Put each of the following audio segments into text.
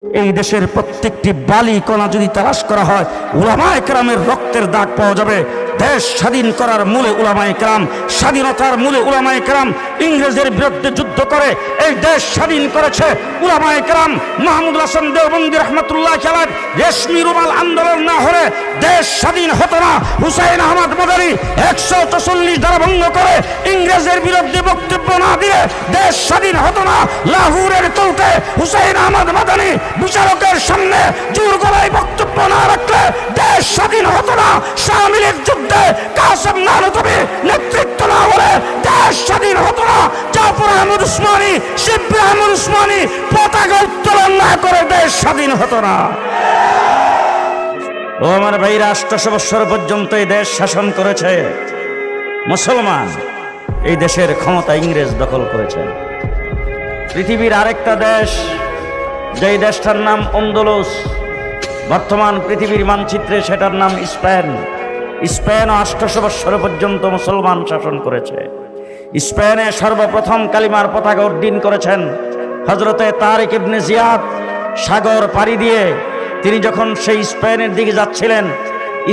এই দেশের প্রত্যেকটি বালি কণা যদি তালাশ করা হয় উলামায়ে কেরামের রক্তের দাগ পাওয়া যাবে। দেশ স্বাধীন করার মূলে উলামায়ে কেরাম, স্বাধীনতার মূলে উলামায়ে কেরাম ইংরেজের বিরুদ্ধে যুদ্ধ করে এই দেশ স্বাধীন করেছে উলামায়ে কেরাম। মাহমুদুল হাসান দেওবন্দি রহমতুল্লাহ আলাইহি রেশমি রুমাল আন্দোলন না হলে দেশ স্বাধীন হতো না। হুসাইন আহমদ মাদানী 144 ধারা ভঙ্গ করে ইংরেজের বিরুদ্ধে বক্তব্য না দিয়ে দেশ স্বাধীন হতো না। লাহোরের কোর্টে হুসাইন আহমদ মাদানী বিচারকের সামনে জোর গলায় বক্তব্য না রাখলে দেশ স্বাধীন হতো না। শামিলের যুদ্ধে কাসেম নানতবি নেতৃত্ব না হলে দেশ স্বাধীন হতো না। জাফর আহমদ উসমানী, শিবলি আহমদ উসমানী পতাকা উত্তোলন না করে দেশ স্বাধীন হতো না। ও আমার ভাইরা, 800 বছর পর্যন্ত এই দেশ শাসন করেছে মুসলমান। এই দেশের ক্ষমতা ইংরেজ দখল করেছে। পৃথিবীর আরেকটা দেশ, যেই দেশটার নাম আন্দালুস, বর্তমান পৃথিবীর মানচিত্রে সেটার নাম স্পেন। স্পেনও 800 বছর পর্যন্ত মুসলমান শাসন করেছে। স্পেনে সর্বপ্রথম কালিমার পতাকা উড্ডীন করেছেন হযরতে তারিক ইবনে জিয়াদ। সাগর পাড়ি দিয়ে তিনি যখন সেই স্পেনের দিকে যাচ্ছিলেন,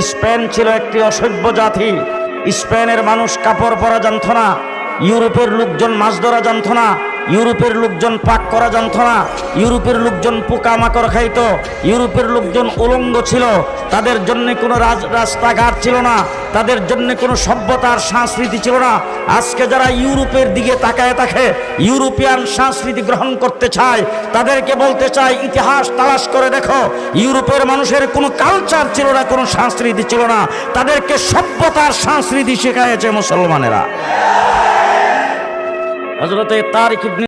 স্পেন ছিল একটি অসভ্য জাতি। স্পেনের মানুষ কাপড় পরা জানত না, ইউরোপের লোকজন মাছ ধরা জানত না, ইউরোপের লোকজন পাক করা জানত না, ইউরোপের লোকজন পোকামাকড় খাইতো, ইউরোপের লোকজন উলঙ্গ ছিল, তাদের জন্য কোনো রাস্তাঘাট ছিল না, তাদের জন্য কোনো সভ্যতার সংস্কৃতি ছিল না। আজকে যারা ইউরোপের দিকে তাকায় থাকে, ইউরোপিয়ান সংস্কৃতি গ্রহণ করতে চায়, তাদেরকে বলতে চাই ইতিহাস তালাশ করে দেখো, ইউরোপের মানুষের কোনো কালচার ছিল না, কোনো সংস্কৃতি ছিল না, তাদেরকে সভ্যতার সংস্কৃতি শেখাইছে মুসলমানেরা। হযরতে তারিক ইবনে